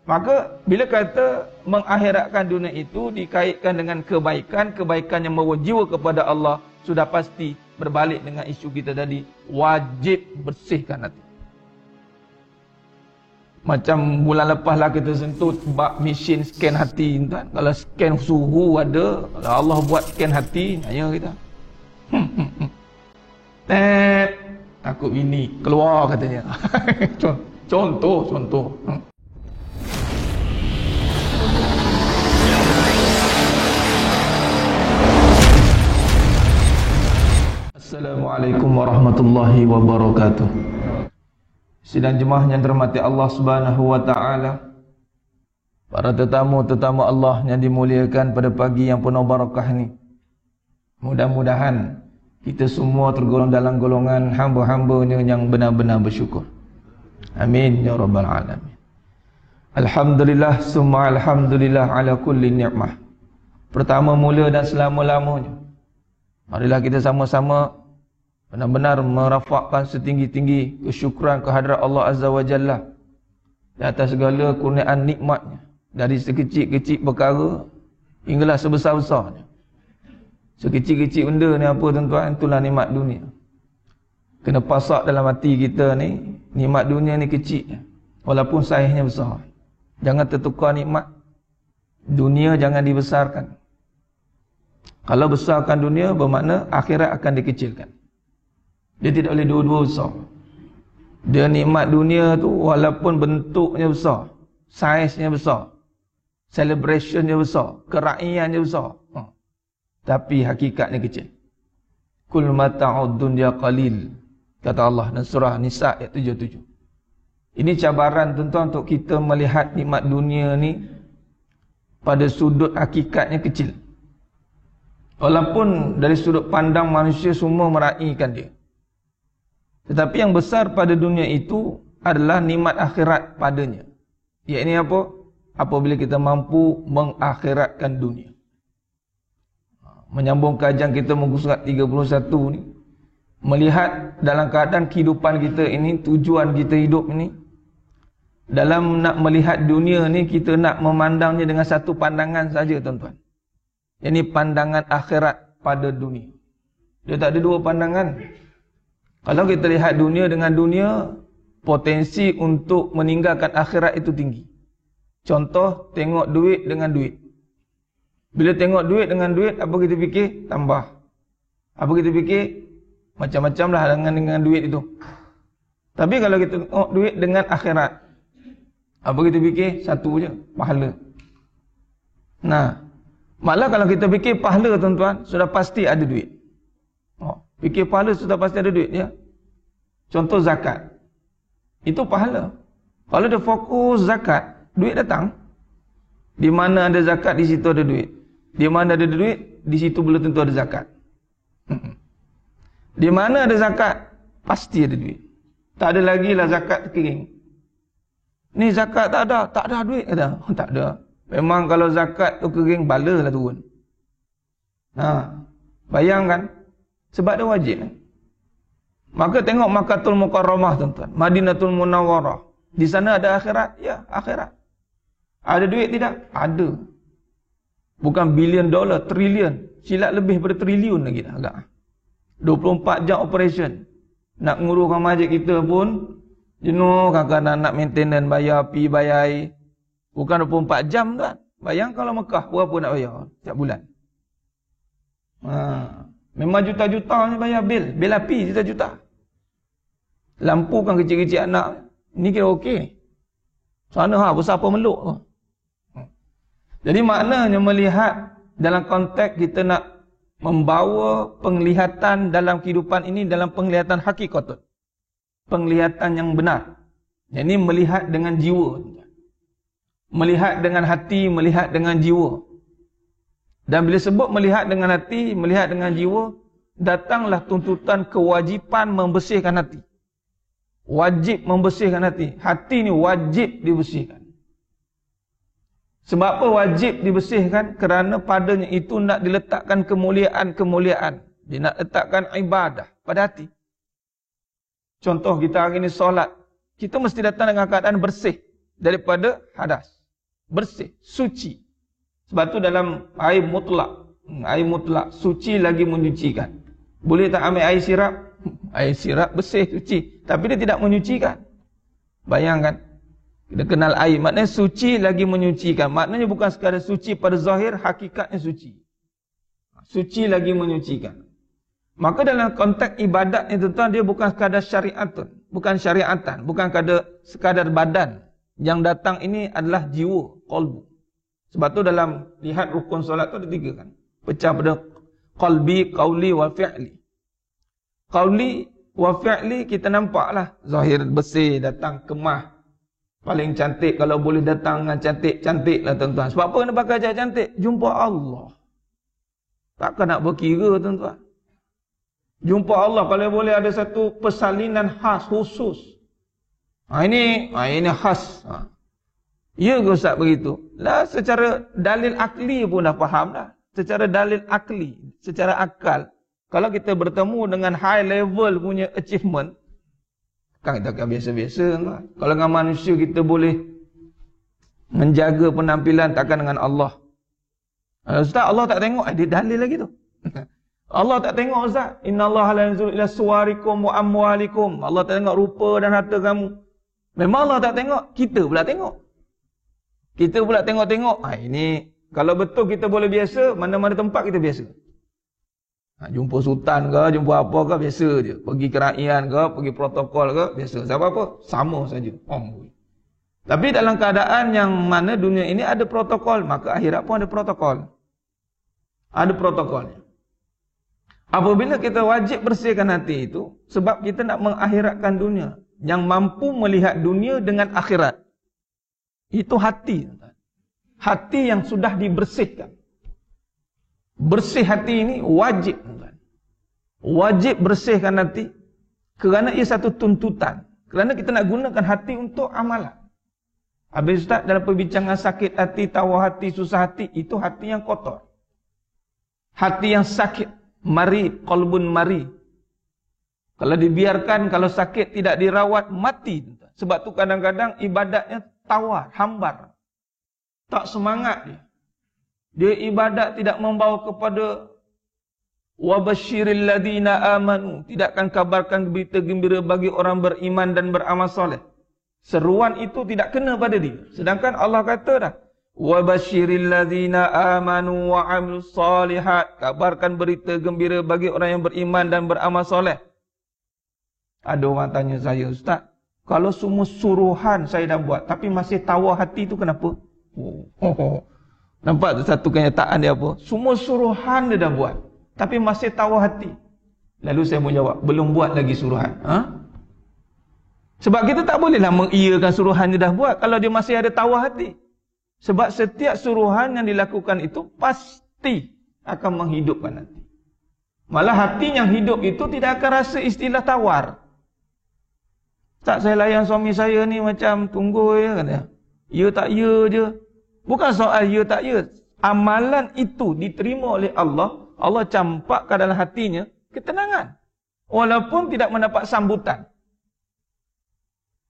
Maka bila kata mengakhiratkan dunia itu dikaitkan dengan kebaikan, kebaikan yang membawa jiwa kepada Allah, sudah pasti berbalik dengan isu kita tadi, wajib bersihkan hati. Macam bulan lepas lah kita sentuh bab mesin scan hati, tuan. Kalau scan suhu ada, kalau Allah buat scan hati, naya kita. Takut bini keluar katanya. Contoh. Assalamualaikum warahmatullahi wabarakatuh. Sidang jemaah yang dirahmati Allah Subhanahu wa taala. Para tetamu-tetamu Allah yang dimuliakan pada pagi yang penuh barakah ini. Mudah-mudahan kita semua tergolong dalam golongan hamba-hambanya yang benar-benar bersyukur. Amin ya rabbal alamin. Alhamdulillah summa alhamdulillah ala kulli ni'mah. Pertama mula dan selama-lamanya, marilah kita sama-sama benar-benar merafakkan setinggi-tinggi kesyukuran kehadrat Allah Azza wa Jalla di atas segala kurniaan nikmatnya, dari sekecil-kecil perkara hinggalah sebesar-besarnya. Sekecil-kecil benda ni apa tuan-tuan? Itulah nikmat dunia. Kena pasak dalam hati kita ni, nikmat dunia ni kecil walaupun saiznya besar. Jangan tertukar nikmat dunia, jangan dibesarkan. Kalau besarkan dunia bermakna akhirat akan dikecilkan. Dia tidak boleh dua-dua besar. Dia nikmat dunia tu walaupun bentuknya besar, saiznya besar, celebrationnya besar, keraiannya besar, tapi hakikatnya kecil. Kul mata'ud dunya qalil, kata Allah dalam surah Nisa ayat 77. Ini cabaran tuan-tuan untuk kita melihat nikmat dunia ni pada sudut hakikatnya kecil. Walaupun dari sudut pandang manusia semua meraihkan dia, tetapi yang besar pada dunia itu adalah nikmat akhirat padanya. Iaitu apa? Apabila kita mampu mengakhiratkan dunia. Menyambung kajian kita muka surat 31 ni, melihat dalam keadaan kehidupan kita ini, tujuan kita hidup ini, dalam nak melihat dunia ni, kita nak memandangnya dengan satu pandangan saja tuan-tuan. Ini pandangan akhirat pada dunia. Dia tak ada dua pandangan. Kalau kita lihat dunia dengan dunia, potensi untuk meninggalkan akhirat itu tinggi. Contoh, tengok duit dengan duit. Bila tengok duit dengan duit, apa kita fikir? Tambah. Apa kita fikir? Macam-macam lah dengan duit itu. Tapi kalau kita tengok duit dengan akhirat, apa kita fikir? Satu je, pahala. Nah, malah kalau kita fikir pahala tuan-tuan, sudah pasti ada duit. Fikir pahala sudah pasti ada duit ya. Contoh zakat. Itu pahala. Kalau dia fokus zakat, duit datang. Di mana ada zakat, di situ ada duit. Di mana ada duit, di situ belum tentu ada zakat. Di mana ada zakat, pasti ada duit. Tak ada lagi lah zakat terkering. Ni zakat tak ada duit kata. Tak ada. Memang kalau zakat tu kering, bala lah turun. Bayangkan. Sebab dia wajib. Maka tengok Makkahul Mukarramah tuan-tuan, Madinatul Munawwarah. Di sana ada akhirat? Ya, akhirat. Ada duit tidak? Ada. Bukan bilion dolar, trilion. Silap lebih pada triliun lagi dah agak. 24 jam operation. Nak nguruskan masjid kita pun jenuh, kadang-kadang nak maintenance, bayar pi, bayar air. Bukan 24 jam tuan. Bayang kalau Mekah, berapa nak bayar setiap bulan? Memang juta-jutanya bayar bil. Bil api juta-juta. Lampu kan kecil-kecil anak. Ni kira okey. Sana besar apa meluk tu. Jadi maknanya melihat dalam konteks kita nak membawa penglihatan dalam kehidupan ini dalam penglihatan hakikat. Penglihatan yang benar. Jadi melihat dengan jiwa. Melihat dengan hati, melihat dengan jiwa. Dan bila sebut melihat dengan hati, melihat dengan jiwa, datanglah tuntutan kewajipan membersihkan hati. Wajib membersihkan hati. Hati ni wajib dibersihkan. Sebab apa wajib dibersihkan? Kerana padanya itu nak diletakkan kemuliaan-kemuliaan. Dia nak letakkan ibadah pada hati. Contoh kita hari ini solat. Kita mesti datang dengan keadaan bersih daripada hadas. bersih, suci. Sebab tu dalam air mutlak suci lagi menyucikan. Boleh tak ambil air sirap? Air sirap bersih, suci, tapi dia tidak menyucikan. Bayangkan, kita kenal air, maknanya suci lagi menyucikan. Maknanya bukan sekadar suci pada zahir, hakikatnya suci. Suci lagi menyucikan. Maka dalam konteks ibadat ni tuan-tuan, dia bukan sekadar syariatan, bukan sekadar badan. Yang datang ini adalah jiwa, qalbu. Sebab tu dalam lihat rukun solat tu ada 3 kan. Pecah pada qalbi, qauli wa fi'li. Qauli wa fi'li kita nampaklah zahir bersih, datang kemah. Paling cantik kalau boleh datang dengan cantik-cantik lah tuan-tuan. Sebab apa kena pakai cantik? Jumpa Allah. Takkan nak berkira tuan-tuan. Jumpa Allah kalau boleh ada satu persalinan khas khusus. Ini khas. Ya ke Ustaz begitu? Lah secara dalil akli pun dah faham dah. Secara dalil akli, secara akal, kalau kita bertemu dengan high level punya achievement, kan kita akan biasa-biasa. Kalau dengan manusia kita boleh menjaga penampilan, takkan dengan Allah. Ustaz, Allah tak tengok, dia dalil lagi tu. Allah tak tengok Ustaz. Innallaha la yanzuru ila suwarikum wa amwalikum. Allah tak tengok rupa dan harta kamu. Memang Allah tak tengok, kita pula tengok. Kita pula tengok-tengok. Ini kalau betul kita boleh biasa, mana-mana tempat kita biasa. Jumpa sultan ke, jumpa apa ke, biasa je. Pergi kerajaan ke, pergi protokol ke, biasa. Sebab apa? Sama saja. Tapi dalam keadaan yang mana dunia ini ada protokol, maka akhirat pun ada protokol. Ada protokolnya. Apabila kita wajib bersihkan hati itu, sebab kita nak mengakhiratkan dunia. Yang mampu melihat dunia dengan akhirat. Itu hati. Hati yang sudah dibersihkan. Bersih hati ini wajib. Wajib bersihkan hati. Kerana ia satu tuntutan. Kerana kita nak gunakan hati untuk amalan. Habis Ustaz, dalam perbincangan sakit hati, tawar hati, susah hati, itu hati yang kotor. Hati yang sakit. Mari, qalbun mari. Kalau dibiarkan, kalau sakit tidak dirawat, mati. Sebab tu kadang-kadang ibadatnya tawar, hambar. Tak semangat dia. Dia ibadat tidak membawa kepada wabashiril ladina amanu. Tidak akan kabarkan berita gembira bagi orang beriman dan beramal soleh. Seruan itu tidak kena pada dia. Sedangkan Allah kata dah, wabashiril ladina amanu wa amilus solihat. Kabarkan berita gembira bagi orang yang beriman dan beramal soleh. Ada orang tanya saya, Ustaz, kalau semua suruhan saya dah buat, tapi masih tawar hati itu kenapa? Nampak tu satu kenyataan dia apa? Semua suruhan dia dah buat, tapi masih tawar hati. Lalu saya mau jawab, belum buat lagi suruhan. Sebab kita tak bolehlah mengiyakan suruhan dia dah buat kalau dia masih ada tawar hati. Sebab setiap suruhan yang dilakukan itu pasti akan menghidupkan hati. Malah hati yang hidup itu tidak akan rasa istilah tawar. Tak, saya layan suami saya ni macam tunggu ya kan ya. Ya tak ya je. Bukan soal ya tak ya. Amalan itu diterima oleh Allah. Allah campakkan dalam hatinya ketenangan. Walaupun tidak mendapat sambutan.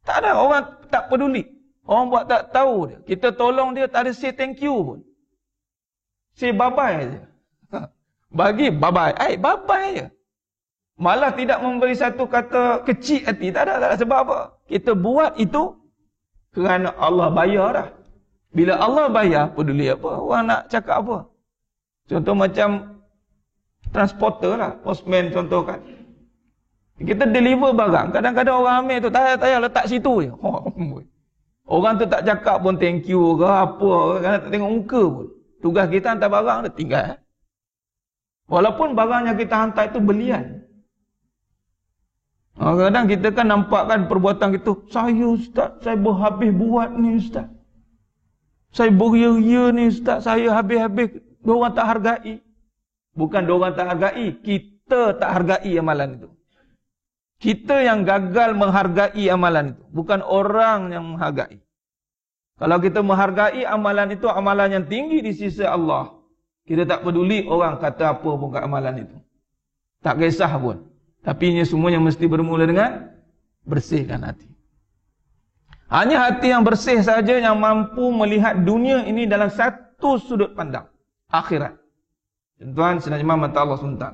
Tak ada, orang tak peduli. Orang buat tak tahu dia. Kita tolong dia, tak ada say thank you pun. Say bye-bye je. Bagi bye-bye. Bye-bye je. Malah tidak memberi satu kata kecil hati. Tak ada. Sebab apa? Kita buat itu kerana Allah bayar dah. Bila Allah bayar, peduli apa? Orang nak cakap apa? Contoh macam transporter lah. Postman contoh kan. Kita deliver barang. Kadang-kadang orang ambil tu, tak payah letak situ je. Orang tu tak cakap pun thank you ke apa. Kerana tak tengok muka pun. Tugas kita hantar barang, dia tinggal. Walaupun barang yang kita hantar itu belian. Kadang-kadang kita kan nampak kan perbuatan kita. Saya Ustaz, saya berhabis buat ni Ustaz. Saya beria-ria ni Ustaz. Saya habis-habis. Diorang tak hargai. Bukan diorang tak hargai. Kita tak hargai amalan itu. Kita yang gagal menghargai amalan itu. Bukan orang yang menghargai. Kalau kita menghargai amalan itu, amalan yang tinggi di sisi Allah. Kita tak peduli orang kata apa pun kat amalan itu. Tak kisah pun. Tapi ini semuanya mesti bermula dengan bersihkan hati. Hanya hati yang bersih saja yang mampu melihat dunia ini dalam satu sudut pandang, akhirat. Tuan Sayyidina Imam kata Allah SWT.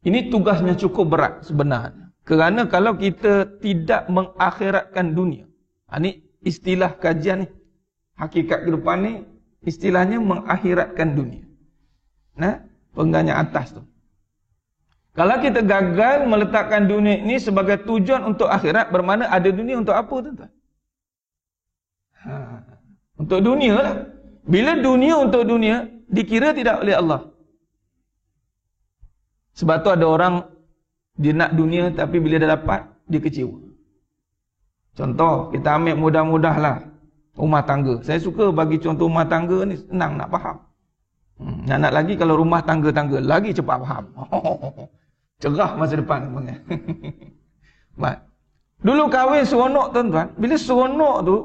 Ini tugasnya cukup berat sebenarnya. Kerana kalau kita tidak mengakhiratkan dunia, ini istilah kajian ni, hakikat kehidupan ni, istilahnya mengakhiratkan dunia. Nah, pengganya atas tu. Kalau kita gagal meletakkan dunia ini sebagai tujuan untuk akhirat, bermakna ada dunia untuk apa, tuan-tuan? Untuk dunia lah. Bila dunia untuk dunia, dikira tidak oleh Allah. Sebab tu ada orang, dia nak dunia tapi bila dah dapat, dia kecewa. Contoh, kita ambil mudah-mudahlah rumah tangga. Saya suka bagi contoh rumah tangga ni, senang nak faham. Nak lagi kalau rumah tangga-tangga, lagi cepat faham. Cerah masa depan. Dulu kahwin seronok, tuan-tuan. Bila seronok tu,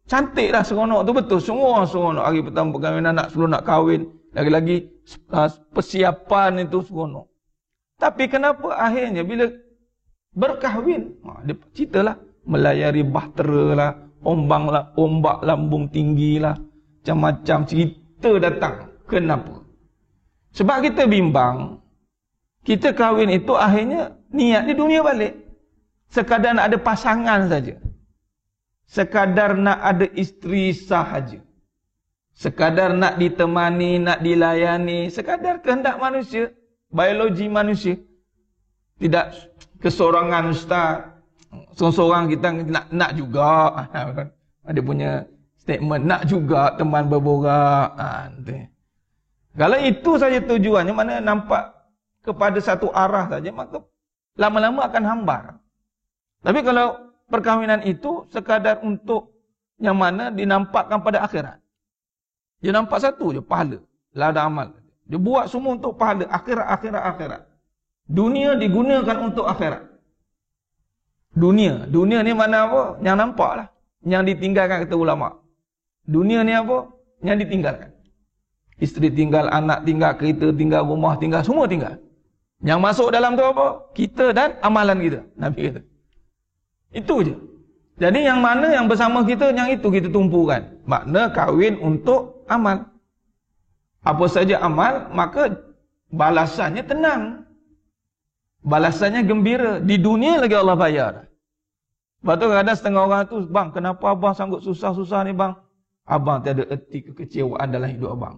cantik lah seronok tu, betul. Semua seronok. Hari pertama perkahwinan, nak sebelum nak kahwin. Lagi-lagi persiapan itu seronok. Tapi kenapa akhirnya bila berkahwin, dia ceritalah, melayari bahtera lah, ombak lambung tinggi lah, macam-macam cerita datang. Kenapa? Sebab kita bimbang, kita kahwin itu akhirnya niat di dunia balik. Sekadar nak ada pasangan saja. Sekadar nak ada isteri sahaja. Sekadar nak ditemani, nak dilayani. Sekadar kehendak manusia, biologi manusia. Tidak kesorangan ustaz. Seorang-seorang kita nak juga. Ada punya statement, nak juga teman berborak. Kalau itu saja tujuannya, mana nampak kepada satu arah saja, maka lama-lama akan hambar. Tapi kalau perkahwinan itu sekadar untuk yang mana dinampakkan pada akhirat. Dia nampak satu je, pahala, lada amal. Dia buat semua untuk pahala, akhirat. Dunia digunakan untuk akhirat. Dunia ni mana apa? Yang nampak lah. Yang ditinggalkan kata ulama. Dunia ni apa? Yang ditinggalkan. Isteri tinggal, anak tinggal, kereta tinggal, rumah tinggal, semua tinggal. Yang masuk dalam tu apa? Kita dan amalan kita. Nabi kata. Itu je. Jadi yang mana yang bersama kita, yang itu kita tumpukan. Makna kahwin untuk amal. Apa saja amal, maka balasannya tenang. Balasannya gembira. Di dunia lagi Allah bayar. Lepas tu kadang setengah orang tu, bang, kenapa abang sanggup susah-susah ni bang? Abang tak ada erti kekecewaan dalam hidup abang.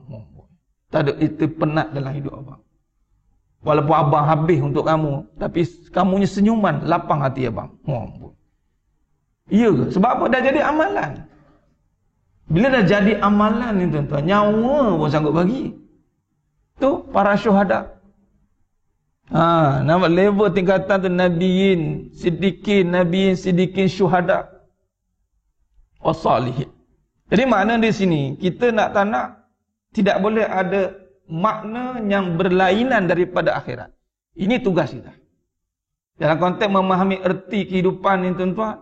Tak ada erti penat dalam hidup abang. Walaupun abang habis untuk kamu, tapi kamunya senyuman, lapang hati abang. Iya ke? Sebab apa? Dah jadi amalan. Bila dah jadi amalan ni tuan-tuan, nyawa pun sanggup bagi. Tu para syuhada. Nama level tingkatan tu nabiyin, siddiqin, syuhada. Wasalihin. Jadi makna di sini, kita nak tak nak, tidak boleh ada makna yang berlainan daripada akhirat. Ini tugas kita. Dalam konteks memahami erti kehidupan ni tuan-tuan,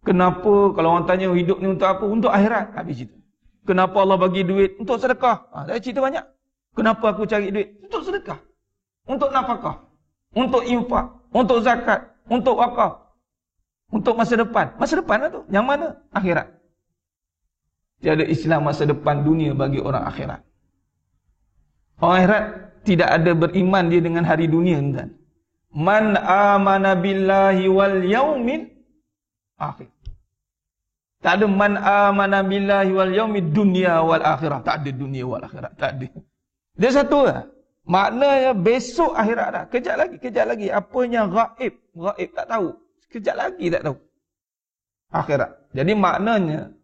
kenapa kalau orang tanya hidup ni untuk apa? Untuk akhirat. Habis cerita. Kenapa Allah bagi duit? Untuk sedekah. Saya cerita banyak. Kenapa aku cari duit? Untuk sedekah. Untuk nafkah. Untuk infak. Untuk zakat. Untuk wakaf. Untuk masa depan. Masa depan lah tu. Yang mana? Akhirat. Tiada istilah masa depan dunia bagi orang akhirat. Orang akhirat tidak ada beriman dia dengan hari dunia. Kan? Man amana billahi wal yaumil akhir. Tak ada man amana billahi wal yaumid dunya wal akhirah. Tak ada dunia wal akhirat. Tak ada. Dia satu lah. Maknanya besok akhirat dah. Kejap lagi. Apanya gaib? Gaib tak tahu. Kejap lagi tak tahu. Akhirat. Jadi maknanya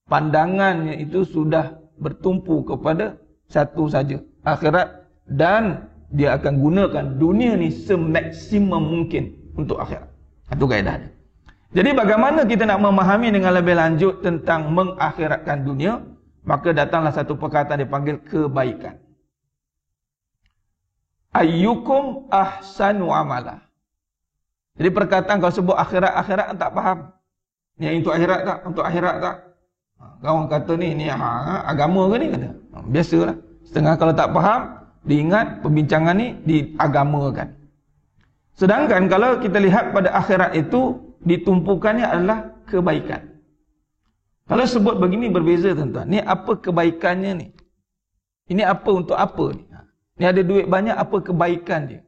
pandangannya itu sudah bertumpu kepada satu saja, akhirat, dan dia akan gunakan dunia ni semaksimum mungkin untuk akhirat. Itu kaedahnya. Jadi bagaimana kita nak memahami dengan lebih lanjut tentang mengakhiratkan dunia, maka datanglah satu perkataan dipanggil kebaikan. Ayyukum ahsanu amala. Jadi perkataan kalau sebut akhirat tak faham. Yang untuk akhirat tak? Untuk akhirat tak? Kawan kata ni agama ke ni? Kata. Biasalah. Setengah kalau tak faham, diingat perbincangan ni diagamakan. Sedangkan kalau kita lihat pada akhirat itu, ditumpukannya adalah kebaikan. Kalau sebut begini berbeza tuan-tuan. Ni apa kebaikannya ni? Ini apa untuk apa ni? Ni ada duit banyak, apa kebaikan dia?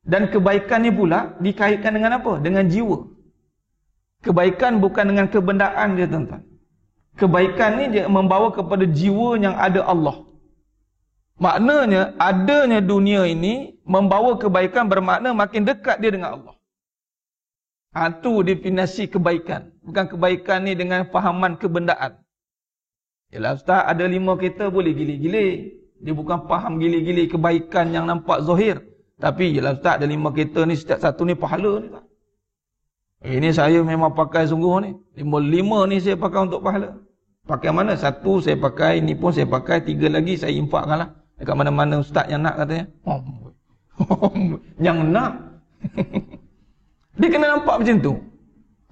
Dan kebaikan ni pula dikaitkan dengan apa? Dengan jiwa. Kebaikan bukan dengan kebendaan dia tuan-tuan. Kebaikan ni dia membawa kepada jiwa yang ada Allah. Maknanya adanya dunia ini membawa kebaikan, bermakna makin dekat dia dengan Allah. Itu definisi kebaikan. Bukan kebaikan ni dengan fahaman kebendaan. Yalah ustaz, ada 5 kereta boleh gili-gili. Dia bukan faham gili-gili kebaikan yang nampak zahir. Tapi yalah ustaz, ada 5 kereta ni, setiap satu ni pahala ni. Ini saya memang pakai sungguh ni. 5 ni saya pakai untuk pahala. Pakai mana? 1 saya pakai, ini pun saya pakai, 3 lagi saya infakkan lah. Dekat mana-mana ustaz yang nak katanya. Yang nak. Dia kena nampak macam tu.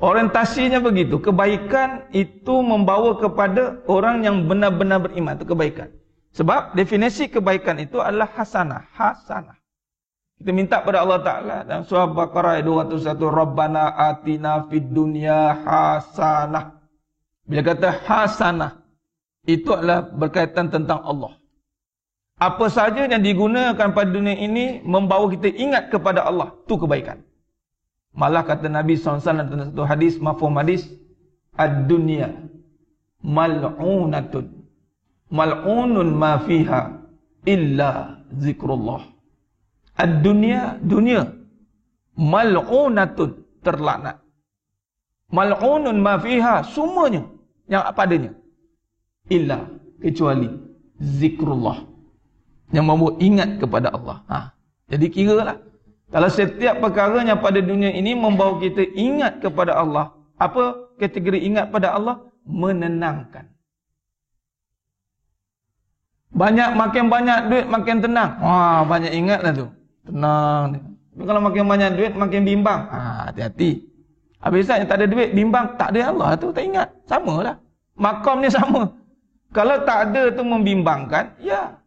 Orientasinya begitu. Kebaikan itu membawa kepada orang yang benar-benar beriman. Itu kebaikan. Sebab definisi kebaikan itu adalah hasanah. Hasanah. Kita minta pada Allah Ta'ala dalam surah Baqarah 201. Rabbana atina fid dunya hasanah. Bila kata hasanah, itu adalah berkaitan tentang Allah. Apa saja yang digunakan pada dunia ini membawa kita ingat kepada Allah. Itu kebaikan. Malah kata Nabi SAW dalam satu hadis, mafhum hadis, ad-dunya mal'unatun. Mal'unun ma fiha illa zikrullah. Ad-dunya, dunia. Mal'unatun, terlaknat. Mal'unun ma fiha, semuanya yang padanya. Illa, kecuali zikrullah. Yang membawa ingat kepada Allah. Jadi kira lah. Kalau setiap perkara yang pada dunia ini membawa kita ingat kepada Allah. Apa kategori ingat pada Allah? Menenangkan. Makin banyak duit, makin tenang. Banyak ingatlah tu. Tenang. Tapi kalau makin banyak duit, makin bimbang. Hati-hati. Habis yang tak ada duit, bimbang. Tak ada Allah tu, tak ingat. Sama lah. Makam ni sama. Kalau tak ada tu membimbangkan, ya.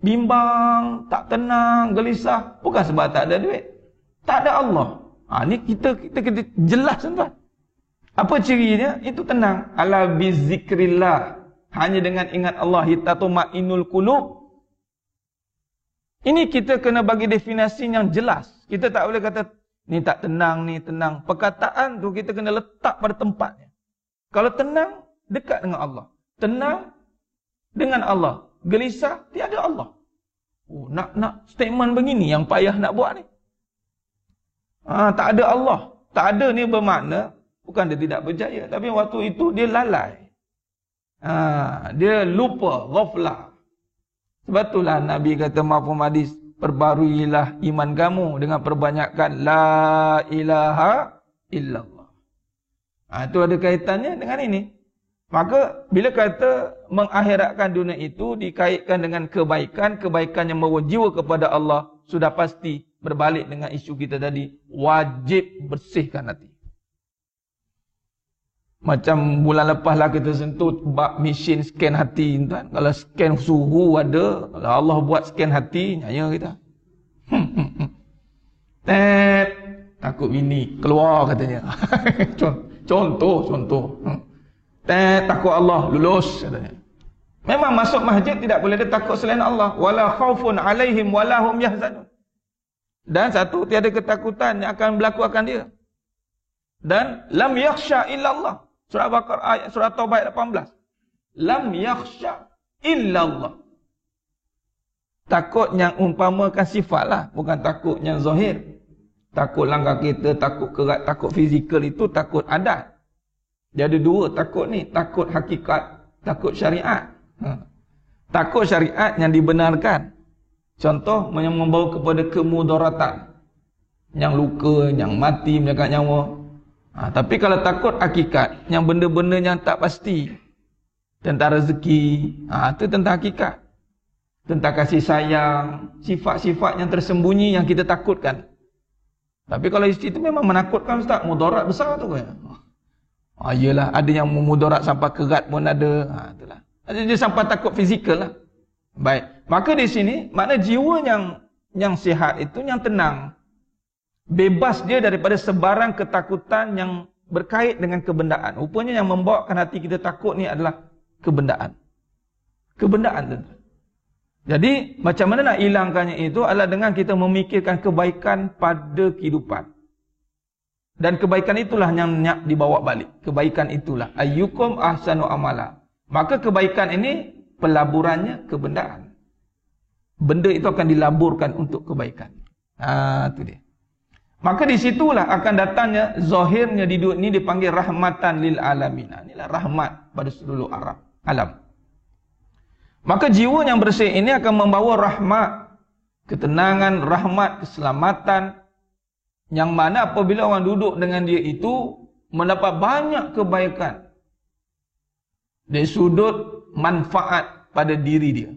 Bimbang, tak tenang, gelisah. Bukan sebab tak ada duit. Tak ada Allah. Ni kita jelas tuan. Apa cirinya? Itu tenang. Ala bizikrillah. Hanya dengan ingat Allah. Tatma'innul qulub. Ini kita kena bagi definisi yang jelas. Kita tak boleh kata, ni tak tenang, ni tenang. Perkataan tu kita kena letak pada tempatnya. Kalau tenang, dekat dengan Allah. Tenang dengan Allah. Gelisah, tiada Allah. Nak statement begini yang payah nak buat ni. Tak ada Allah. Tak ada ni bermakna, bukan dia tidak berjaya. Tapi waktu itu dia lalai. Dia lupa, ghaflah. Sebab itulah Nabi kata mafhum hadis, perbaruilah iman kamu dengan perbanyakan la ilaha illallah. Itu ada kaitannya dengan ini. Maka bila kata mengakhiratkan dunia itu dikaitkan dengan kebaikan, kebaikan yang membawa jiwa kepada Allah, sudah pasti berbalik dengan isu kita tadi, wajib bersihkan hati. Macam bulan lepas lah kita sentuh bab mesin scan hati tuan. Kalau scan suhu ada, kalau Allah buat scan hati, nyaya kita. Takut bini keluar katanya. Contoh. Takut Allah lulus katanya. Memang masuk masjid tidak boleh dia takut selain Allah. Wala khaufun alaihim wala hum yahzanun. Dan satu, tiada ketakutan yang akan berlaku akan dia. Dan lam yakhsha illallah. Surah Baqarah ayat surah Taubah ayat 18. Lam yakhsha illallah. Takut yang umpamakan sifatlah, bukan takut yang zahir. Takut langgar kita, takut kerat, takut fizikal itu takut adat. Dia ada dua takut ni, takut hakikat, takut syariat. Takut syariat yang dibenarkan. Contoh yang membawa kepada kemudaratan. Yang luka, yang mati, menjaga nyawa. Tapi kalau takut hakikat, yang benda-benda yang tak pasti. Tentang rezeki, itu tentang hakikat. Tentang kasih sayang, sifat-sifat yang tersembunyi yang kita takutkan. Tapi kalau itu memang menakutkan Ustaz, mudarat besar tu kan. Yelah, ada yang mudarat sampai kerat pun ada. Itulah. Dia sampai takut fizikal lah. Baik. Maka di sini, makna jiwa yang sihat itu yang tenang. Bebas dia daripada sebarang ketakutan yang berkait dengan kebendaan. Rupanya yang membawakan hati kita takut ni adalah kebendaan. Kebendaan tuan-tuan. Jadi macam mana nak hilangkannya itu adalah dengan kita memikirkan kebaikan pada kehidupan. Dan kebaikan itulah yang nak dibawa balik. Kebaikan itulah. Ayyukum ahsanu amala. Maka kebaikan ini pelaburannya kebendaan. Benda itu akan dilaburkan untuk kebaikan. Itu dia. Maka di situlah akan datangnya zahirnya di dunia ini dipanggil rahmatan lil alamin. Inilah rahmat pada seluruh alam. Maka jiwa yang bersih ini akan membawa rahmat, ketenangan, rahmat, keselamatan. Yang mana apabila orang duduk dengan dia itu mendapat banyak kebaikan dari sudut manfaat pada diri dia.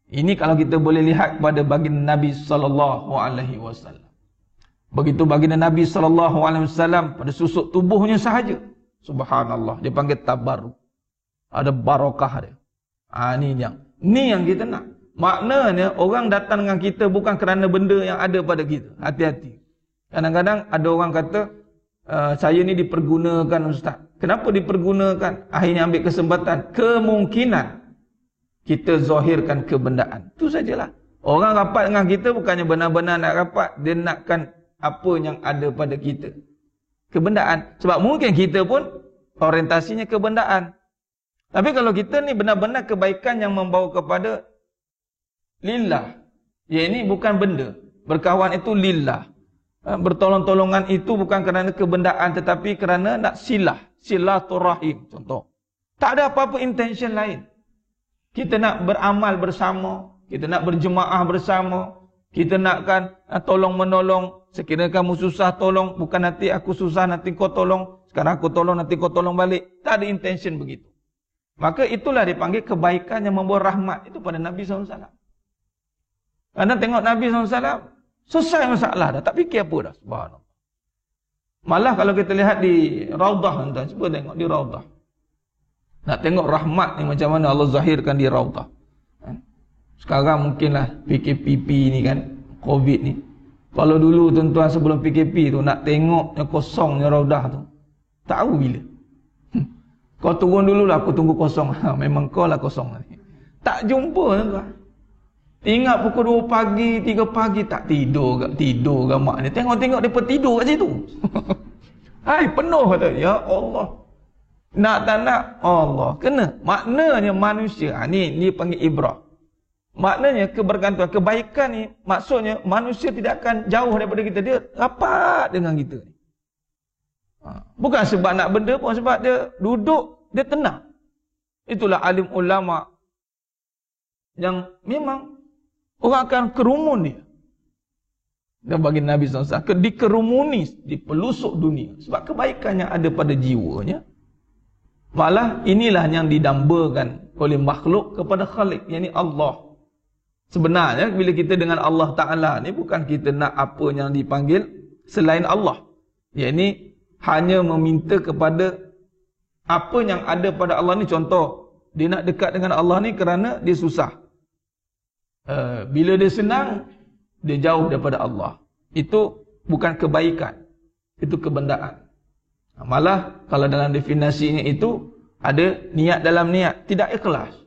Ini kalau kita boleh lihat pada baginda Nabi SAW. Begitu baginda Nabi SAW pada susuk tubuhnya sahaja, subhanallah, dia panggil tabarruk. Ada barakah dia. Ni yang kita nak. Maknanya orang datang dengan kita bukan kerana benda yang ada pada kita. Hati-hati. Kadang-kadang ada orang kata, saya ni dipergunakan ustaz. Kenapa dipergunakan? Akhirnya ambil kesempatan. Kemungkinan kita zahirkan kebendaan. Itu sajalah. Orang rapat dengan kita bukannya benar-benar nak rapat. Dia nakkan apa yang ada pada kita. Kebendaan. Sebab mungkin kita pun orientasinya kebendaan. Tapi kalau kita ni benar-benar kebaikan yang membawa kepada lillah. Ya, ini bukan benda. Berkawan itu lillah. Bertolong-tolongan itu bukan kerana kebendaan tetapi kerana nak silaturahim contoh. Tak ada apa-apa intention lain. Kita nak beramal bersama, kita nak berjemaah bersama, kita nakkan tolong menolong. Sekiranya kamu susah tolong, bukan nanti aku susah nanti kau tolong, sekarang aku tolong nanti kau tolong balik. Tak ada intention begitu. Maka itulah dipanggil kebaikan yang membawa rahmat itu pada Nabi SAW. Anda tengok Nabi SAW selesai masalah dah, tak fikir apa dah, subhanallah. Malah kalau kita lihat di Raudah, tuan-tuan, cuba tengok di Raudah. Nak tengok rahmat ni macam mana Allah zahirkan di Raudah. Sekarang mungkinlah PKP ni kan, COVID ni. Kalau dulu tuan-tuan sebelum PKP tu nak tengoknya kosongnya Raudah tu, tahu bila. Kau turun dululah, aku tunggu kosong. Memang kau lah kosong ni. Tak jumpa tuan-tuan. Ingat pukul 2 pagi, 3 pagi tak tidur ke mak ni. Tengok-tengok depa tidur kat situ. Hai, penuh kata. Ya Allah. Nak tak nak Allah. Kena. Maknanya manusia. Ni panggil ibrah. Maknanya kebergantungan, kebaikan ni maksudnya manusia tidak akan jauh daripada kita. Dia rapat dengan kita. Bukan sebab nak benda pun, sebab dia duduk, dia tenang. Itulah alim ulama yang memang orang akan kerumun dia. Dan bagi Nabi SAW, dikerumuni di pelusuk dunia. Sebab kebaikan yang ada pada jiwanya. Malah inilah yang didambakan oleh makhluk kepada Khalik, yakni Allah. Sebenarnya bila kita dengan Allah Ta'ala ni bukan kita nak apa yang dipanggil selain Allah. Yakni hanya meminta kepada apa yang ada pada Allah ni. Contoh, dia nak dekat dengan Allah ni kerana dia susah. Bila dia senang, dia jauh daripada Allah. Itu bukan kebaikan. Itu kebendaan. Malah kalau dalam definisinya itu ada niat dalam niat. Tidak ikhlas.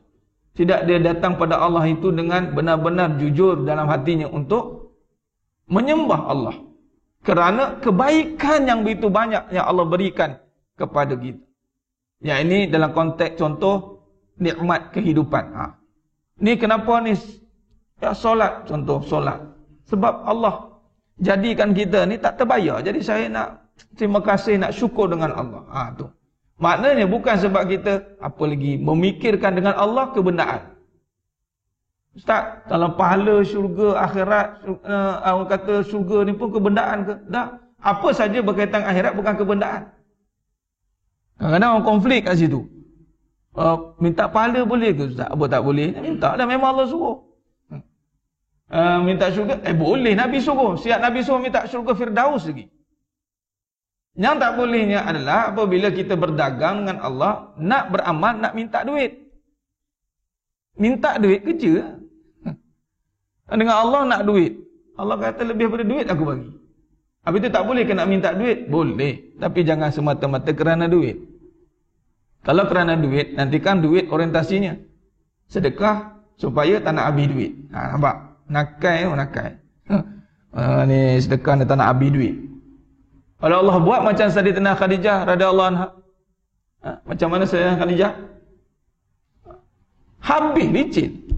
Tidak dia datang pada Allah itu dengan benar-benar jujur dalam hatinya untuk menyembah Allah. Kerana kebaikan yang begitu banyak yang Allah berikan kepada kita. Yang ini dalam konteks contoh nikmat kehidupan. Ni kenapa ni? Ya, solat, contoh solat. Sebab Allah jadikan kita ni tak terbayar. Jadi saya nak terima kasih, nak syukur dengan Allah. Tu. Maknanya bukan sebab kita apa lagi memikirkan dengan Allah kebendaan. Ustaz, kalau pahala syurga akhirat, orang kata syurga ni pun kebendaan ke? Tak. Apa saja berkaitan akhirat bukan kebendaan. Kadang-kadang orang konflik kat situ. Minta pahala boleh ke Ustaz? Apa tak boleh? Minta dah, memang Allah suruh. Minta syurga, boleh Nabi suruh. Siap Nabi suruh minta syurga Firdaus lagi. Yang tak bolehnya adalah apabila kita berdagang dengan Allah, nak beramal, nak minta duit. Minta duit kerja. Dengan Allah nak duit. Allah kata lebih daripada duit aku bagi. Habis itu tak boleh ke nak minta duit? Boleh. Tapi jangan semata-mata kerana duit. Kalau kerana duit, nantikan duit orientasinya sedekah supaya tak nak habis duit. Nampak? Nakai. Ni sedekah ni tak nak habis duit. Kalau Allah buat macam Sayyidatina Khadijah radhiyallahu anha. Macam mana Sayyidatina Khadijah? Habis licin.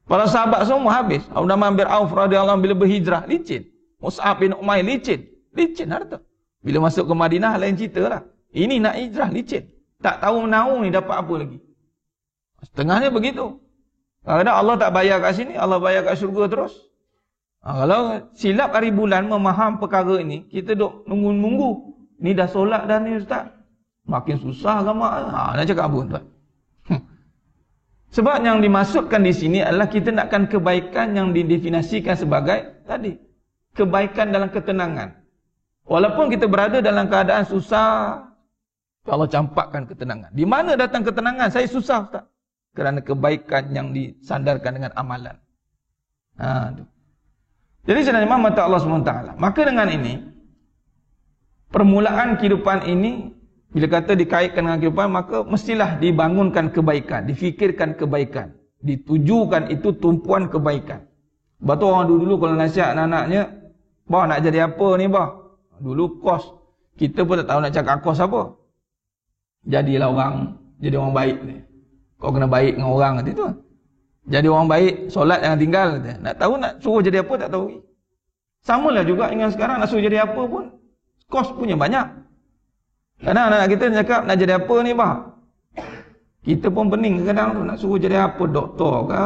Para sahabat semua habis. Abdurrahman bin Auf radhiyallahu anhu bila berhijrah licin. Mus'ab bin Umair licin harta. Bila masuk ke Madinah lain ceritalah. Ini nak hijrah licin. Tak tahu menahu ni dapat apa lagi. Setengahnya begitu. Kadang-kadang Allah tak bayar kat sini, Allah bayar kat syurga terus. Kalau silap hari bulan memaham perkara ini, kita duk nunggu-nunggu. Ni dah solat dah ni ustaz. Makin susah agama. Nak cakap apa tuan? Sebab yang dimaksudkan di sini adalah kita nakkan kebaikan yang didefinisikan sebagai tadi. Kebaikan dalam ketenangan. Walaupun kita berada dalam keadaan susah, Allah campakkan ketenangan. Di mana datang ketenangan? Saya susah ustaz. Kerana kebaikan yang disandarkan dengan amalan. Jadi sebenarnya mata Allah SWT. Maka dengan ini, permulaan kehidupan ini, bila kata dikaitkan dengan kehidupan, maka mestilah dibangunkan kebaikan, difikirkan kebaikan, ditujukan itu tumpuan kebaikan. Sebab tu orang dulu kalau nasihat anak-anaknya, bah nak jadi apa ni bah? Dulu kos, kita pun tak tahu nak cakap kos apa. Jadi orang baik ni. Kau kena baik dengan orang nanti tu. Jadi orang baik, solat jangan tinggal. Nak tahu nak suruh jadi apa tak tahu. Samalah juga dengan sekarang nak suruh jadi apa pun, kos punya banyak. Kadang anak kita cakap nak jadi apa ni bah? Kita pun pening kadang tu nak suruh jadi apa, doktor ke,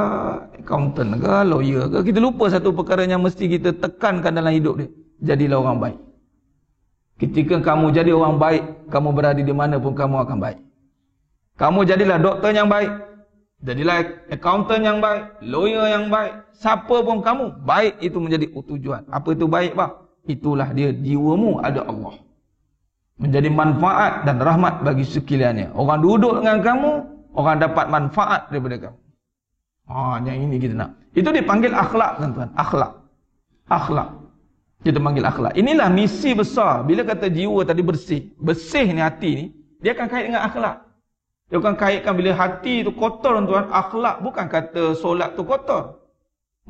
accountant ke, lawyer ke. Kita lupa satu perkara yang mesti kita tekankan dalam hidup dia. Jadilah orang baik. Ketika kamu jadi orang baik, kamu berada di mana pun kamu akan baik. Kamu jadilah doktor yang baik, jadilah accountant yang baik, lawyer yang baik, siapa pun kamu, baik itu menjadi tujuan. Apa itu baik bah? Itulah dia, jiwamu ada Allah. Menjadi manfaat dan rahmat bagi sekaliannya. Orang duduk dengan kamu, orang dapat manfaat daripada kamu. Yang ini kita nak. Itu dipanggil akhlak tuan-tuan. Akhlak. Kita panggil akhlak. Inilah misi besar. Bila kata jiwa tadi bersih. Bersih ni hati ni, dia akan kait dengan akhlak. Dia akan kaitkan bila hati tu kotor tuan-tuan. Akhlak bukan kata solat tu kotor.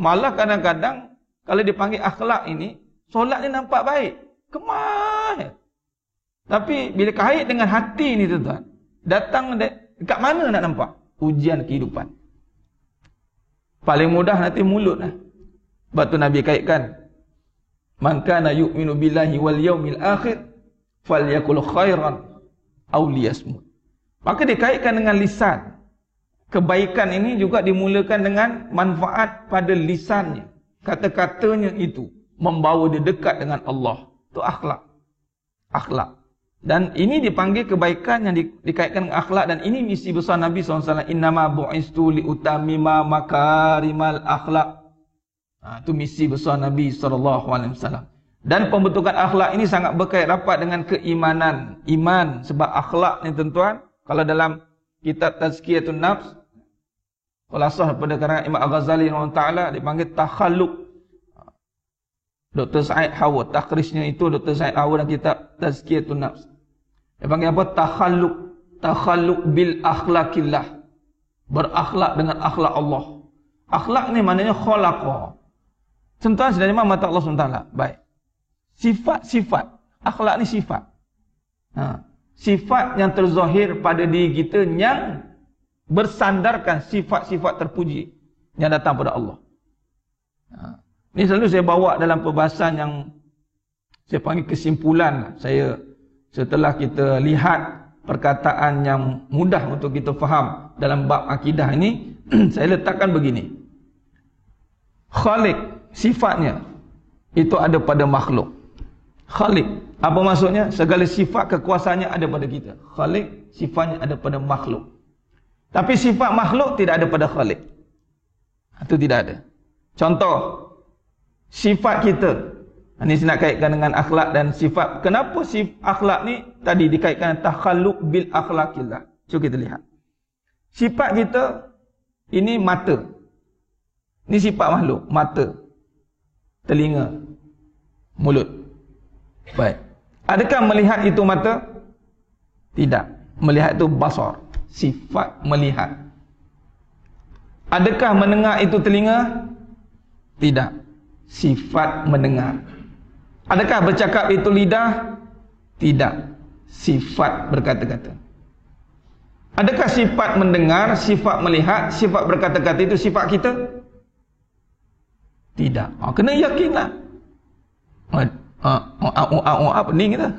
Malah kadang-kadang kalau dipanggil akhlak ini, solat ni nampak baik. Kemah. Tapi bila kait dengan hati ni tuan-tuan, datang dekat mana nak nampak? Ujian kehidupan. Paling mudah nanti mulut lah. Sebab tu Nabi kaitkan, man kana yu'minu billahi wal yaumil akhir falyakul khairan aw liyasmut. Maka dikaitkan dengan lisan. Kebaikan ini juga dimulakan dengan manfaat pada lisannya. Kata-katanya itu membawa dia dekat dengan Allah. Itu akhlak. Akhlak. Dan ini dipanggil kebaikan yang dikaitkan dengan akhlak. Dan ini misi besar Nabi SAW. Innama bu'istu liutamima makarimal akhlak. Itu misi besar Nabi SAW. Dan pembentukan akhlak ini sangat berkait rapat dengan keimanan. Iman. Sebab akhlak ni tuan-tuan, kalau dalam kitab Tazkiyatun Nafs, khulasah pada karangan Imam Al-Ghazali Ta'ala, dipanggil takhalluq. Dr. Said Hawad, takhrisnya itu Dr. Said Hawad dalam kitab Tazkiyatun Nafs. Dia panggil apa? Takhalluq. Takhalluq bil akhlaqillah. Berakhlak dengan akhlak Allah. Akhlak ni maknanya khalaqa. Tuan-tuan sedang memang mata Allah SWT. Baik. Sifat-sifat. Akhlak ni sifat. Sifat yang terzahir pada diri kita yang bersandarkan sifat-sifat terpuji yang datang pada Allah. Ini selalu saya bawa dalam perbahasan yang saya panggil kesimpulan. Saya setelah kita lihat perkataan yang mudah untuk kita faham dalam bab akidah ini, saya letakkan begini. Khaliq, sifatnya itu ada pada makhluk. Khaliq, apa maksudnya? Segala sifat kekuasaannya ada pada kita. Khaliq, sifatnya ada pada makhluk. Tapi sifat makhluk tidak ada pada Khaliq. Itu tidak ada. Contoh, sifat kita. Ini saya nak kaitkan dengan akhlak dan sifat. Kenapa akhlak ni tadi dikaitkan dengan takhalluq bil akhlaqillah. Cuba kita lihat. Sifat kita ini mata. Ini sifat makhluk. Mata, telinga, mulut. Baik. Adakah melihat itu mata? Tidak. Melihat itu basar, sifat melihat. Adakah mendengar itu telinga? Tidak. Sifat mendengar. Adakah bercakap itu lidah? Tidak. Sifat berkata-kata. Adakah sifat mendengar, sifat melihat, sifat berkata-kata itu sifat kita? Tidak. Kena yakinlah. Pening kita.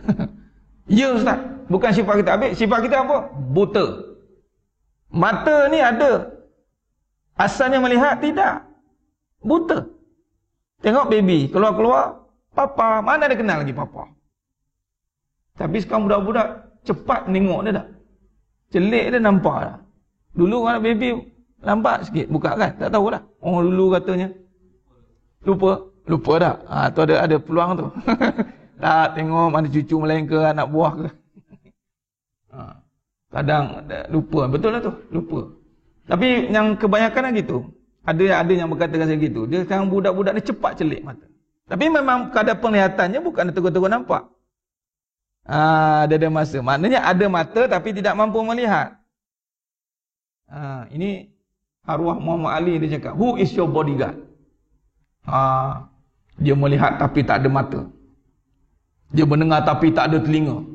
Ya Ustaz, bukan sifat kita. Habis sifat kita apa? Buta. Mata ni ada. Asalnya melihat, tidak. Buta. Tengok baby keluar-keluar, papa, mana ada kenal lagi papa. Tapi sekarang budak-budak cepat tengok dia dah. Celik dia nampak dah. Dulu anak baby lambat sikit buka kan, tak tahu dah. Oh dulu katanya lupa dah. Tu ada peluang tu. Tak tengok mana cucu melain ke anak buah ke. Kadang lupa, betul lah tu, lupa. Tapi yang kebanyakan lah gitu. Ada yang berkata macam gitu. Dia sekarang budak-budak ni cepat celik mata. Tapi memang kadar penglihatannya bukan tegur-tegur nampak. Ada masa. Maknanya ada mata tapi tidak mampu melihat. Ini arwah Muhammad Ali dia cakap, who is your bodyguard? Dia melihat tapi tak ada mata. Dia mendengar tapi tak ada telinga.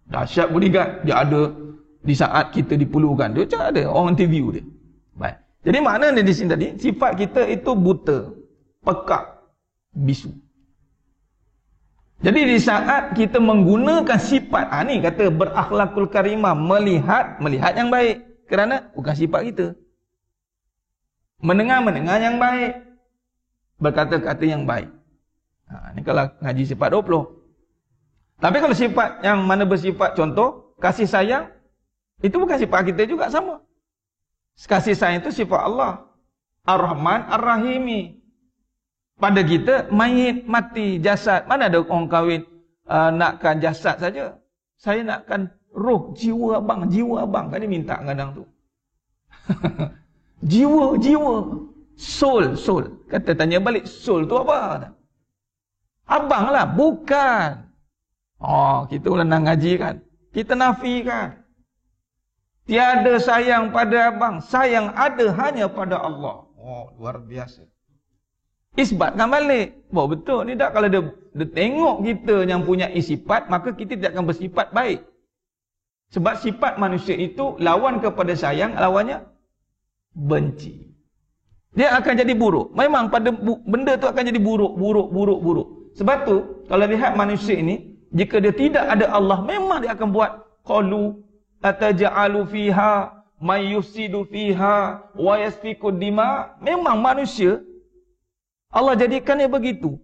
Dahsyat bodyguard. Dia ada di saat kita diperlukan. Dia cakap ada orang interview dia. Baik. Jadi maknanya di sini tadi, sifat kita itu buta, pekak, bisu. Jadi di saat kita menggunakan sifat, ni kata berakhlakul karimah, melihat yang baik. Kerana bukan sifat kita. Mendengar yang baik. Berkata-kata yang baik. Ni kalau ngaji sifat 20. Tapi kalau sifat yang mana bersifat, contoh, kasih sayang, itu bukan sifat kita juga, sama. Kasih sayang itu sifat Allah. Ar-Rahman, Ar-Rahimi. Pada kita, mayit, mati, jasad. Mana ada orang kahwin nakkan jasad saja. Saya nakkan roh, jiwa abang. Kan dia minta kadang tu. jiwa. Soul. Kata tanya balik, soul tu apa? Abang lah, bukan. Kita ulang ngaji kan. Kita nafikan. Tiada sayang pada abang. Sayang ada hanya pada Allah. Luar biasa. Isbatkan balik. Betul ni tak. Kalau dia tengok kita yang punya sifat, maka kita tidak akan bersifat baik. Sebab sifat manusia itu lawan kepada sayang, lawannya benci. Dia akan jadi buruk. Memang pada benda tu akan jadi buruk. Sebab tu kalau lihat manusia ini, jika dia tidak ada Allah, memang dia akan buat qalu ataj'alu fiha may yufsidu fiha wa yasfiku dima. Memang manusia Allah jadikan dia begitu.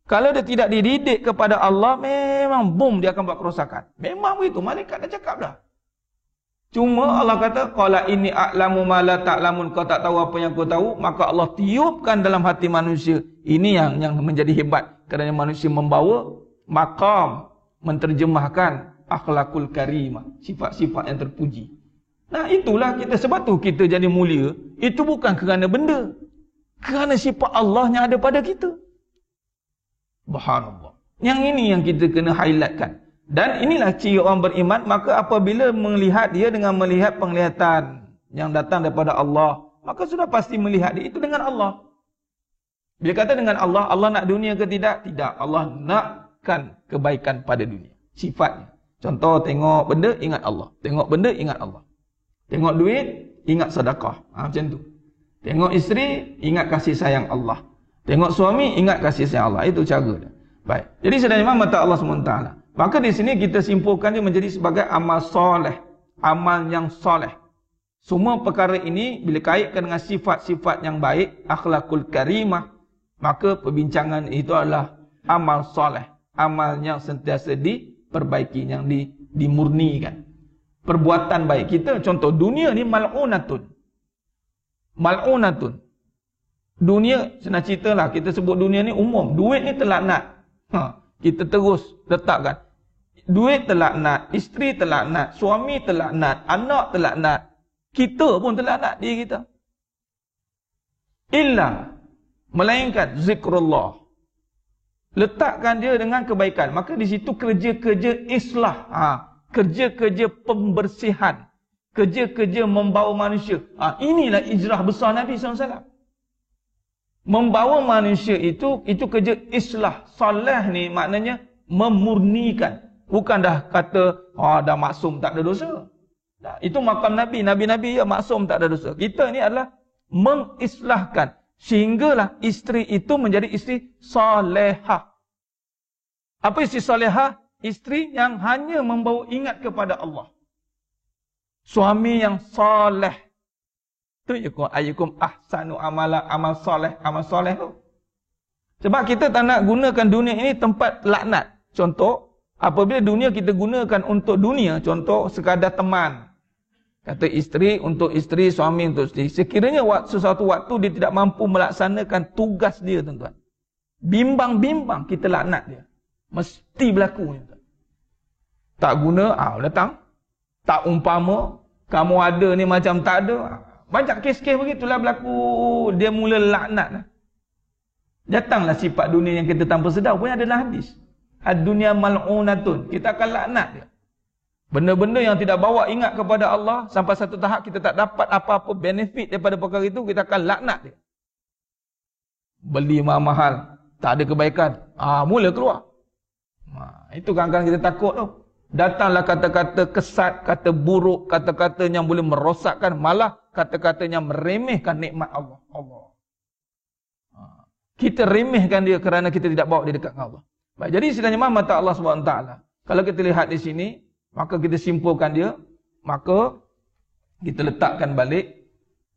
Kalau dia tidak dididik kepada Allah, memang boom dia akan buat kerosakan. Memang begitu, malaikat dah cakap dah. Cuma Allah kata, qala inni a'lamu ma la ta'lamun, kau tak tahu apa yang kau tahu, maka Allah tiupkan dalam hati manusia. Ini yang menjadi hebat, kerana manusia membawa maqam, menterjemahkan akhlakul karimah, sifat-sifat yang terpuji. Nah itulah kita, sebab tu kita jadi mulia, itu bukan kerana benda, kerana sifat Allah yang ada pada kita. Subhanallah. Yang ini yang kita kena highlightkan. Dan inilah ciri orang beriman, maka apabila melihat dia dengan melihat penglihatan yang datang daripada Allah, maka sudah pasti melihat dia itu dengan Allah. Bila kata dengan Allah, Allah nak dunia ke tidak? Tidak. Allah nakkan kebaikan pada dunia. Sifatnya. Contoh, tengok benda, ingat Allah. Tengok benda, ingat Allah. Tengok duit, ingat sedekah. Macam tu. Tengok isteri, ingat kasih sayang Allah. Tengok suami, ingat kasih sayang Allah. Itu cara dia. Baik. Jadi sebenarnya mata Allah SWT. Maka di sini kita simpulkan dia menjadi sebagai amal soleh. Amal yang soleh. Semua perkara ini bila kaitkan dengan sifat-sifat yang baik, akhlakul karimah, maka perbincangan itu adalah amal soleh. Amal yang sentiasa diperbaiki, yang dimurnikan. Perbuatan baik kita, contoh dunia ni mal'unatun. Mal'unatun. Dunia, senang ceritalah, kita sebut dunia ni umum. Duit ni terlaknat. Kita terus letakkan. Duit terlaknat, isteri terlaknat, suami terlaknat, anak terlaknat. Kita pun terlaknat diri kita. Illa, melainkan zikrullah. Letakkan dia dengan kebaikan. Maka di situ kerja-kerja islah. Kerja-kerja pembersihan. Kerja-kerja membawa manusia. Inilah ijrah besar Nabi SAW. Membawa manusia itu kerja islah. Salah ni maknanya memurnikan. Bukan dah kata, dah maksum tak ada dosa. Itu makam Nabi. Nabi-Nabi ya maksum tak ada dosa. Kita ni adalah mengislahkan. Sehinggalah isteri itu menjadi isteri salehah. Apa isteri salehah? Isteri yang hanya membawa ingat kepada Allah. Suami yang saleh. Tu ayyukum ahsanu amala, amal saleh tu. Sebab kita tak nak gunakan dunia ini tempat laknat. Contoh, apabila dunia kita gunakan untuk dunia, contoh sekadar teman. Kata isteri untuk isteri, suami untuk isteri. Sekiranya sesuatu waktu dia tidak mampu melaksanakan tugas dia, tuan-tuan. Bimbang-bimbang kita laknat dia. Mesti berlaku. Tak guna, datang. Tak umpama, kamu ada ni macam tak ada. Banyak kes-kes begitulah berlaku. Dia mula laknat. Datanglah sifat dunia yang kita tanpa sedar pun ada dalam hadis. Ad-dunya mal'unatun. Kita akan laknat dia. Benda-benda yang tidak bawa ingat kepada Allah, sampai satu tahap kita tak dapat apa-apa benefit daripada perkara itu, kita akan laknat dia. Beli mahal, tak ada kebaikan. Mula keluar. Itu kadang-kadang kita takut tu. Datanglah kata-kata kesat, kata buruk, kata-kata yang boleh merosakkan, malah kata-kata yang meremehkan nikmat Allah. Kita remehkan dia kerana kita tidak bawa dia dekat dengan Allah. Baik, jadi istilahnya mata Allah SWT. Kalau kita lihat di sini, maka kita simpulkan dia, maka kita letakkan balik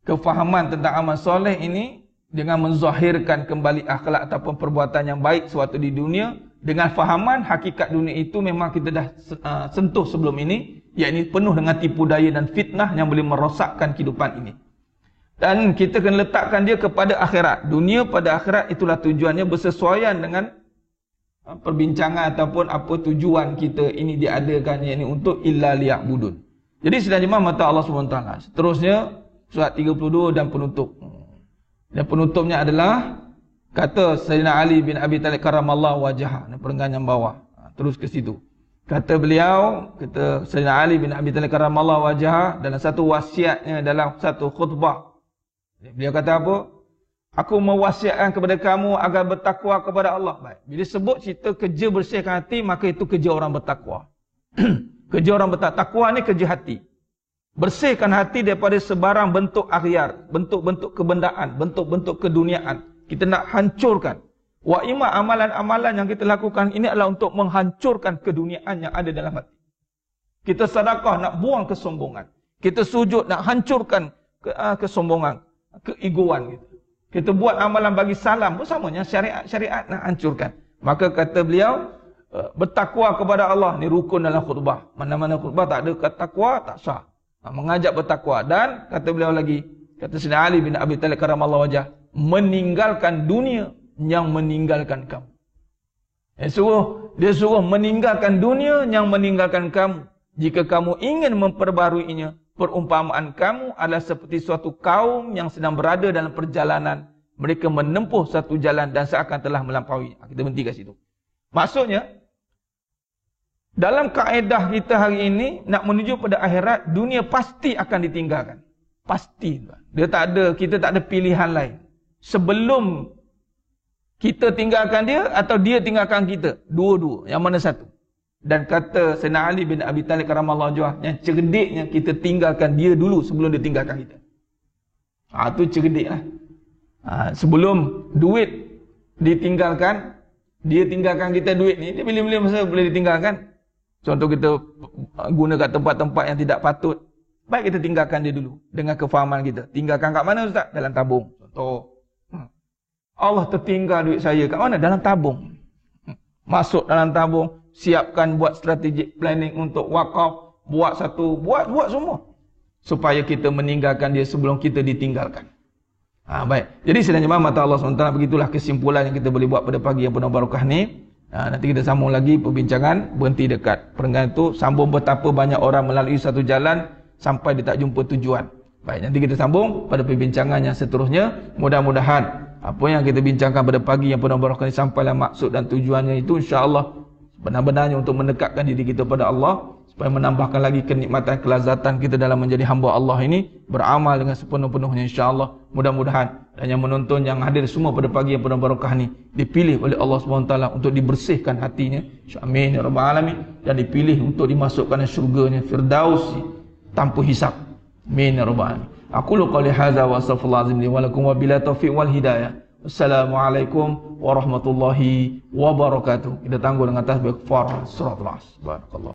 kefahaman tentang amal soleh ini dengan menzahirkan kembali akhlak ataupun perbuatan yang baik suatu di dunia, dengan fahaman hakikat dunia itu memang kita dah sentuh sebelum ini, yakni penuh dengan tipu daya dan fitnah yang boleh merosakkan kehidupan ini. Dan kita kena letakkan dia kepada akhirat. Dunia pada akhirat itulah tujuannya, bersesuaian dengan perbincangan ataupun apa tujuan kita ini diadakan, yakni untuk illa liya'budun. Jadi sedang jemaah mata Allah SWT. Seterusnya surat 32 dan penutup. Dan penutupnya adalah kata Sayyidina Ali bin Abi Talib karramallahu wajhah. Perenggan yang bawah. Terus ke situ. Kata beliau, kata Sayyidina Ali bin Abi Talib karramallahu wajhah dalam satu wasiatnya dalam satu khutbah. Beliau kata apa? Aku mewasiatkan kepada kamu agar bertakwa kepada Allah. Baik. Bila sebut cerita kerja bersihkan hati, maka itu kerja orang bertakwa. Kerja orang bertakwa. Takwa ni kerja hati. Bersihkan hati daripada sebarang bentuk akhyar, bentuk-bentuk kebendaan, bentuk-bentuk keduniaan. Kita nak hancurkan. Wa ima amalan-amalan yang kita lakukan ini adalah untuk menghancurkan keduniaan yang ada dalam hati. Kita sedekah nak buang kesombongan. Kita sujud nak hancurkan kesombongan, keegoan gitu. Kita buat amalan bagi salam pun samanya, syariat nak hancurkan. Maka kata beliau, bertakwa kepada Allah ni rukun dalam khutbah. Mana-mana khutbah tak ada kata takwa, tak sah. Mengajak bertakwa. Dan kata beliau lagi, kata Sayyidina Ali bin Abi Talib karramallahu wajhah, meninggalkan dunia yang meninggalkan kamu. Dia suruh meninggalkan dunia yang meninggalkan kamu. Jika kamu ingin memperbaruinya, perumpamaan kamu adalah seperti suatu kaum yang sedang berada dalam perjalanan. Mereka menempuh satu jalan dan seakan telah melampaui. Kita berhenti kat situ. Maksudnya, dalam kaedah kita hari ini, nak menuju pada akhirat, dunia pasti akan ditinggalkan. Pasti. Kita tak ada pilihan lain. Sebelum kita tinggalkan dia atau dia tinggalkan kita. Dua-dua. Yang mana satu? Dan kata Sayyidina Ali bin Abi Talib karramallahu wajhah, yang cerdiknya kita tinggalkan dia dulu sebelum dia tinggalkan kita. Itu cerdiklah. Sebelum duit ditinggalkan, dia tinggalkan kita duit ni, dia bila-bila masa boleh ditinggalkan. Contoh kita guna kat tempat-tempat yang tidak patut, baik kita tinggalkan dia dulu dengan kefahaman kita. Tinggalkan kat mana Ustaz? Dalam tabung. Contoh, Allah tertinggal duit saya kat mana? Dalam tabung. Masuk dalam tabung, siapkan buat strategic planning untuk wakaf, buat semua supaya kita meninggalkan dia sebelum kita ditinggalkan. Baik. Jadi sedang jemaah mata Allah SWT, begitulah kesimpulan yang kita boleh buat pada pagi yang penuh barakah ni. Nanti kita sambung lagi perbincangan, berhenti dekat perenggan itu, sambung betapa banyak orang melalui satu jalan sampai dia tak jumpa tujuan. Baik, nanti kita sambung pada perbincangan yang seterusnya. Mudah-mudahan apa yang kita bincangkan pada pagi yang penuh barakah ini sampailah maksud dan tujuannya itu insya-Allah benar-benarnya untuk mendekatkan diri kita pada Allah, supaya menambahkan lagi kenikmatan kelazatan kita dalam menjadi hamba Allah ini, beramal dengan sepenuh-penuhnya insya-Allah. Mudah-mudahan dan yang menonton yang hadir semua pada pagi yang penuh barakah ni dipilih oleh Allah SWT untuk dibersihkan hatinya. Amin ya rabbal alamin, dan dipilih untuk dimasukkan syurganya Firdaus tanpa hisab. Amin ya rabbal alamin. Aqulu qouli hadza wa astaghfirullahal azim li wa lakum wa bila taufiq wal hidayah. Assalamualaikum warahmatullahi wabarakatuh. Kita tangguh dengan tasbih kafar surat Al-Asr. Barakallahu.